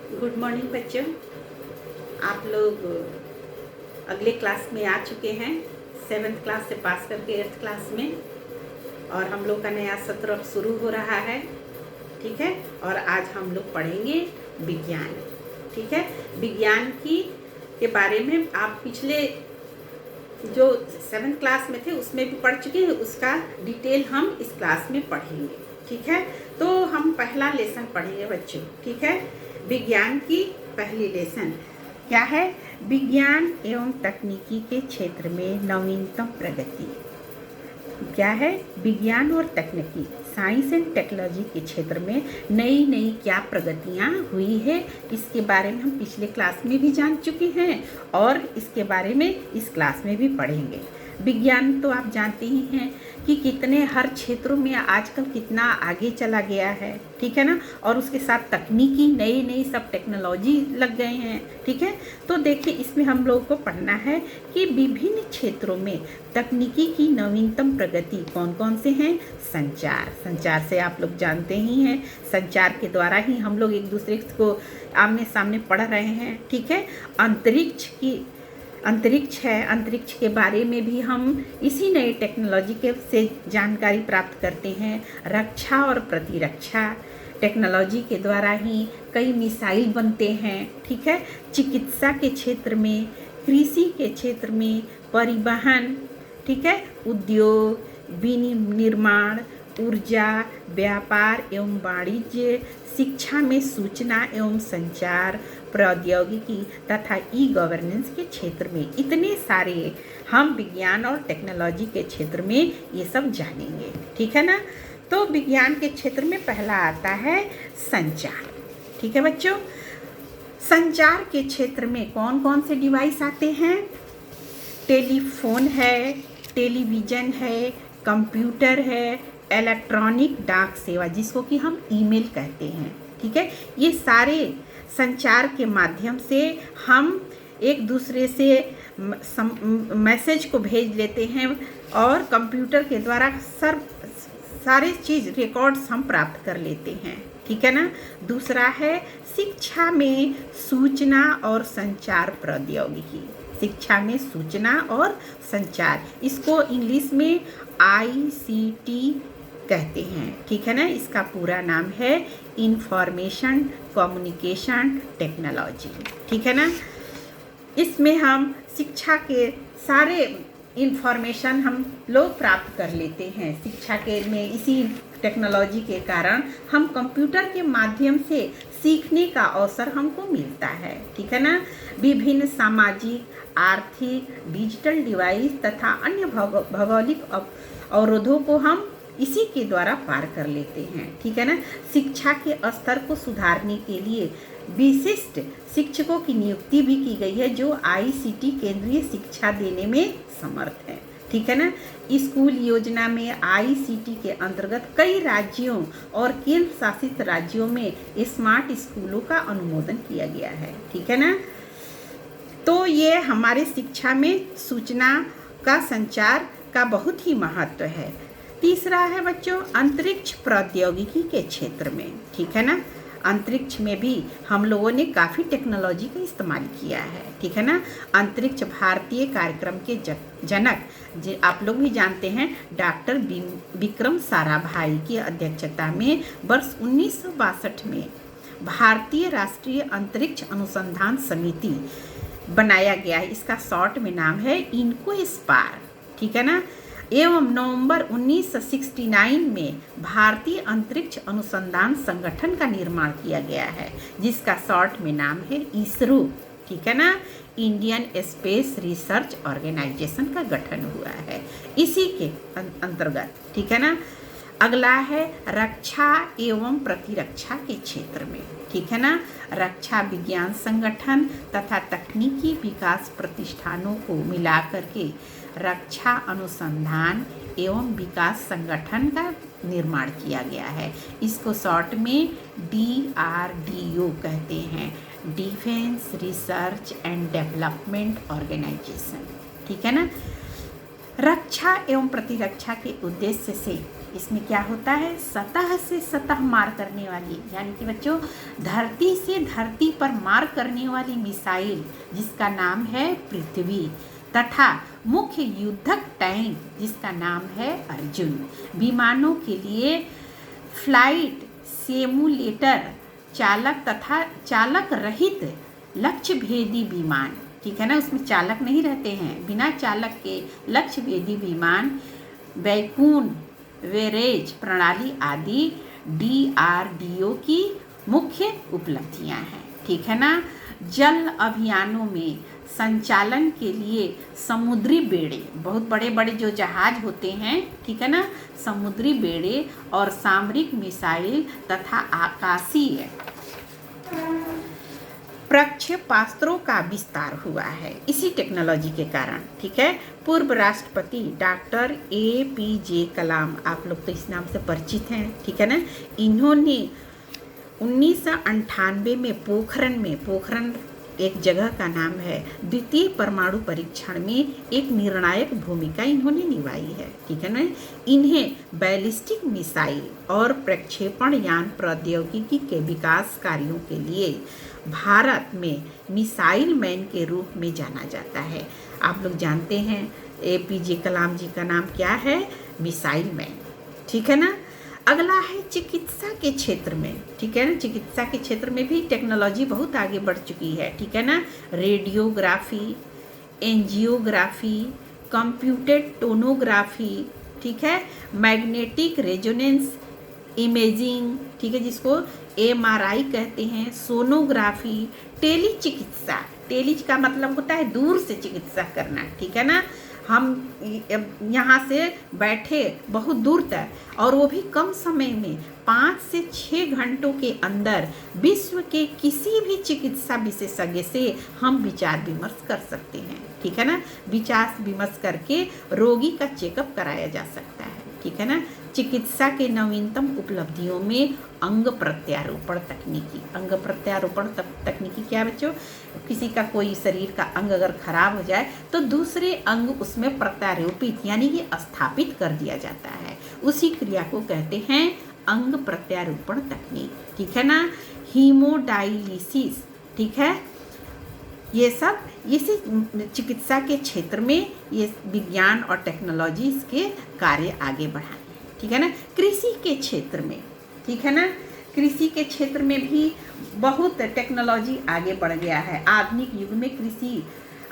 Good morning बच्चों। आप लोग अगले क्लास में आ चुके हैं, 7th क्लास से पास करके 8th क्लास में, और हम लोग का नया सत्र शुरू हो रहा है। ठीक है, और आज हम लोग पढ़ेंगे विज्ञान। ठीक है, विज्ञान के बारे में आप पिछले जो 7th क्लास में थे उसमें भी पढ़ चुके हैं, उसका डिटेल हम इस क्लास में पढ़ेंगे। ठीक है, तो हम पहला लेसन पढ़ेंगे बच्चों। ठीक है, विज्ञान की पहली लेसन क्या है? विज्ञान एवं तकनीकी के क्षेत्र में नवीनतम प्रगति। क्या है? विज्ञान और तकनीकी, साइंस एंड टेक्नोलॉजी के क्षेत्र में नई नई क्या प्रगतियां हुई है, इसके बारे में हम पिछले क्लास में भी जान चुके हैं और इसके बारे में इस क्लास में भी पढ़ेंगे। विज्ञान तो आप जानते ही हैं कि कितने हर क्षेत्रों में आजकल कितना आगे चला गया है। ठीक है ना, और उसके साथ तकनीकी नई नई सब टेक्नोलॉजी लग गए हैं। ठीक है, तो देखिए इसमें हम लोगों को पढ़ना है कि विभिन्न क्षेत्रों में तकनीकी की नवीनतम प्रगति कौन कौन से हैं। संचार से आप लोग जानते ही हैं, संचार के द्वारा ही हम लोग एक दूसरे को आमने सामने पढ़ रहे हैं। ठीक है, अंतरिक्ष है, अंतरिक्ष के बारे में भी हम इसी नई टेक्नोलॉजी के से जानकारी प्राप्त करते हैं। रक्षा और प्रतिरक्षा टेक्नोलॉजी के द्वारा ही कई मिसाइल बनते हैं। ठीक है, चिकित्सा के क्षेत्र में, कृषि के क्षेत्र में, परिवहन, ठीक है, उद्योग, विनिर्माण, ऊर्जा, व्यापार एवं वाणिज्य, शिक्षा में सूचना एवं संचार, प्रौद्योगिकी तथा ई गवर्नेंस के क्षेत्र में, इतने सारे हम विज्ञान और टेक्नोलॉजी के क्षेत्र में ये सब जानेंगे। ठीक है ना, तो विज्ञान के क्षेत्र में पहला आता है संचार। ठीक है बच्चों, संचार के क्षेत्र में कौन कौन से डिवाइस आते हैं? टेलीफोन है, टेलीविज़न है, कंप्यूटर है, इलेक्ट्रॉनिक डाक सेवा जिसको कि हम ईमेल कहते हैं। ठीक है, ये सारे संचार के माध्यम से हम एक दूसरे से मैसेज को भेज लेते हैं और कंप्यूटर के द्वारा सारे चीज़ रिकॉर्ड्स हम प्राप्त कर लेते हैं। ठीक है ना। दूसरा है शिक्षा में सूचना और संचार प्रौद्योगिकी। शिक्षा में सूचना और संचार, इसको इंग्लिश में ICT कहते हैं। ठीक है ना, इसका पूरा नाम है इंफॉर्मेशन कम्युनिकेशन टेक्नोलॉजी। ठीक है ना, इसमें हम शिक्षा के सारे इंफॉर्मेशन हम लोग प्राप्त कर लेते हैं। शिक्षा के में इसी टेक्नोलॉजी के कारण हम कंप्यूटर के माध्यम से सीखने का अवसर हमको मिलता है। ठीक है ना, विभिन्न सामाजिक, आर्थिक, डिजिटल डिवाइस तथा अन्य भौगोलिक अवरोधों को हम इसी के द्वारा पार कर लेते हैं। ठीक है ना, शिक्षा के स्तर को सुधारने के लिए विशिष्ट शिक्षकों की नियुक्ति भी की गई है जो ICT केंद्रीय शिक्षा देने में समर्थ है। ठीक है ना, स्कूल योजना में ICT के अंतर्गत कई राज्यों और केंद्र शासित राज्यों में स्मार्ट स्कूलों का अनुमोदन किया गया है। ठीक है ना, तो ये हमारे शिक्षा में सूचना का संचार का बहुत ही महत्व है। तीसरा है बच्चों अंतरिक्ष प्रौद्योगिकी के क्षेत्र में। ठीक है ना, अंतरिक्ष में भी हम लोगों ने काफ़ी टेक्नोलॉजी का इस्तेमाल किया है। ठीक है ना, अंतरिक्ष भारतीय कार्यक्रम के जनक आप लोग भी जानते हैं डॉक्टर विक्रम साराभाई की अध्यक्षता में वर्ष 1962 में भारतीय राष्ट्रीय अंतरिक्ष अनुसंधान समिति बनाया गया है। इसका शॉर्ट में नाम है इनकोस्पार। ठीक है ना, एवं नवंबर 1969 में भारतीय अंतरिक्ष अनुसंधान संगठन का निर्माण किया गया है जिसका शॉर्ट में नाम है इसरो। ठीक है ना, इंडियन स्पेस रिसर्च ऑर्गेनाइजेशन का गठन हुआ है इसी के अंतर्गत। ठीक है ना, अगला है रक्षा एवं प्रतिरक्षा के क्षेत्र में। ठीक है ना, रक्षा विज्ञान संगठन तथा तकनीकी विकास प्रतिष्ठानों को मिलाकर के रक्षा अनुसंधान एवं विकास संगठन का निर्माण किया गया है। इसको शॉर्ट में DRDO कहते हैं, defence research and development organisation. ठीक है ना, रक्षा एवं प्रतिरक्षा के उद्देश्य से इसमें क्या होता है, सतह से सतह मार करने वाली, यानी कि बच्चों धरती से धरती पर मार करने वाली मिसाइल जिसका नाम है पृथ्वी, तथा मुख्य युद्धक टैंक जिसका नाम है अर्जुन। विमानों के लिए फ्लाइट सिमुलेटर, चालक तथा चालक रहित लक्ष्य भेदी विमान, ठीक है ना, उसमें चालक नहीं रहते हैं, बिना चालक के लक्ष्य भेदी विमान, बैकून वेरेज प्रणाली आदि DRDO की मुख्य उपलब्धियां हैं, ठीक है ना। जल अभियानों में संचालन के लिए समुद्री बेड़े, बहुत बड़े बड़े जो जहाज होते हैं, ठीक है ना, समुद्री बेड़े और सामरिक मिसाइल तथा आकाशीय प्रक्षेपास्त्रों का विस्तार हुआ है इसी टेक्नोलॉजी के कारण, ठीक है। पूर्व राष्ट्रपति डॉक्टर APJ कलाम, आप लोग तो इस नाम से परिचित हैं, ठीक है ना। इन्होंने 1998 में पोखरण एक जगह का नाम है, द्वितीय परमाणु परीक्षण में एक निर्णायक भूमिका इन्होंने निभाई है, ठीक है ना। इन्हें बैलिस्टिक मिसाइल और प्रक्षेपण यान प्रौद्योगिकी के विकास कार्यों के लिए भारत में मिसाइल मैन के रूप में जाना जाता है। आप लोग जानते हैं APJ कलाम जी का नाम क्या है, मिसाइल मैन, ठीक है ना। अगला है चिकित्सा के क्षेत्र में, ठीक है ना, चिकित्सा के क्षेत्र में भी टेक्नोलॉजी बहुत आगे बढ़ चुकी है, ठीक है ना। रेडियोग्राफी, एंजियोग्राफी, कंप्यूटेड टोनोग्राफी, ठीक है, मैग्नेटिक रेजोनेंस इमेजिंग, ठीक है, जिसको MRI कहते हैं, सोनोग्राफी, टेली चिकित्सा, टेली का मतलब होता है दूर से चिकित्सा करना, ठीक है ना। हम यहाँ से बैठे बहुत दूर तक, और वो भी कम समय में 5 से 6 घंटों के अंदर विश्व के किसी भी चिकित्सा विशेषज्ञ से हम विचार विमर्श कर सकते हैं, ठीक है ना। विचार विमर्श करके रोगी का चेकअप कराया जा सकता है, ठीक है ना। चिकित्सा के नवीनतम उपलब्धियों में अंग प्रत्यारोपण तकनीकी, अंग प्रत्यारोपण तकनीकी क्या बच्चों, किसी का कोई शरीर का अंग अगर खराब हो जाए तो दूसरे अंग उसमें प्रत्यारोपित यानी कि स्थापित कर दिया जाता है, उसी क्रिया को कहते हैं अंग प्रत्यारोपण तकनीक, ठीक है ना। हीमोडायलिसिस, ठीक है, ये सब इसी चिकित्सा के क्षेत्र में ये विज्ञान और टेक्नोलॉजी के कार्य आगे बढ़ाए, ठीक है ना। कृषि के क्षेत्र में, ठीक है ना, कृषि के क्षेत्र में भी बहुत टेक्नोलॉजी आगे बढ़ गया है। आधुनिक युग में कृषि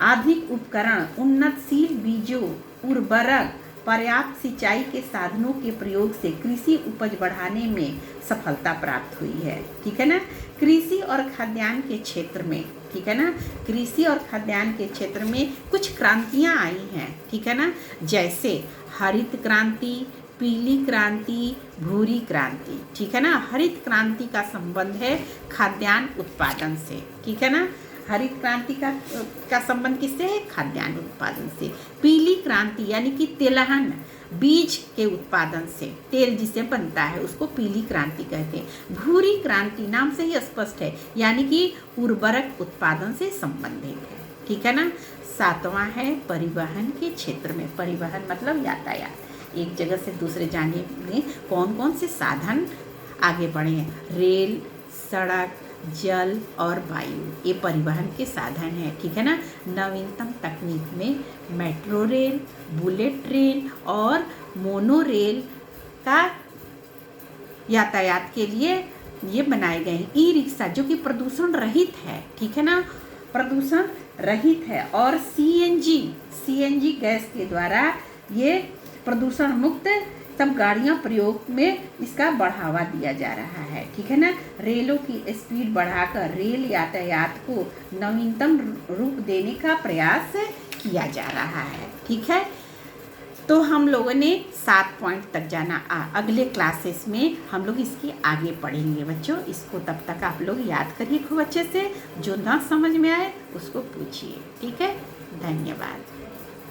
आधुनिक उपकरण, उन्नतशील बीजों, उर्वरक, पर्याप्त सिंचाई के साधनों के प्रयोग से कृषि उपज बढ़ाने में सफलता प्राप्त हुई है, ठीक है ना। कृषि और खाद्यान्न के क्षेत्र में, ठीक है ना, कृषि और खाद्यान्न के क्षेत्र में कुछ क्रांतियां आई हैं, ठीक है ना, जैसे हरित क्रांति, पीली क्रांति, भूरी क्रांति, ठीक है ना। हरित क्रांति का संबंध है खाद्यान्न उत्पादन से, ठीक है ना। हरित क्रांति का संबंध किससे है, खाद्यान्न उत्पादन से। पीली क्रांति यानी कि तेलहन बीज के उत्पादन से, तेल जिससे बनता है उसको पीली क्रांति कहते हैं। भूरी क्रांति नाम से ही स्पष्ट है, यानी कि उर्वरक उत्पादन से संबंधित है, ठीक है ना। 7वां है परिवहन के क्षेत्र में, परिवहन मतलब यातायात, एक जगह से दूसरे जाने में कौन कौन से साधन आगे बढ़े हैं, रेल, सड़क, जल और वायु, ये परिवहन के साधन हैं, ठीक है ना। नवीनतम तकनीक में मेट्रो रेल, बुलेट ट्रेन और मोनो रेल का यातायात के लिए ये बनाए गए हैं। ई रिक्शा जो कि प्रदूषण रहित है, ठीक है ना, प्रदूषण रहित है, और CNG गैस के द्वारा ये प्रदूषण मुक्त सब गाड़ियां प्रयोग में इसका बढ़ावा दिया जा रहा है, ठीक है ना। रेलों की स्पीड बढ़ाकर रेल यातायात को नवीनतम रूप देने का प्रयास किया जा रहा है, ठीक है। तो हम लोगों ने 7 पॉइंट तक जाना। अगले क्लासेस में हम लोग इसके आगे पढ़ेंगे बच्चों। इसको तब तक आप लोग याद करिए खूब अच्छे से, जो ना समझ में आए उसको पूछिए, ठीक है। धन्यवाद।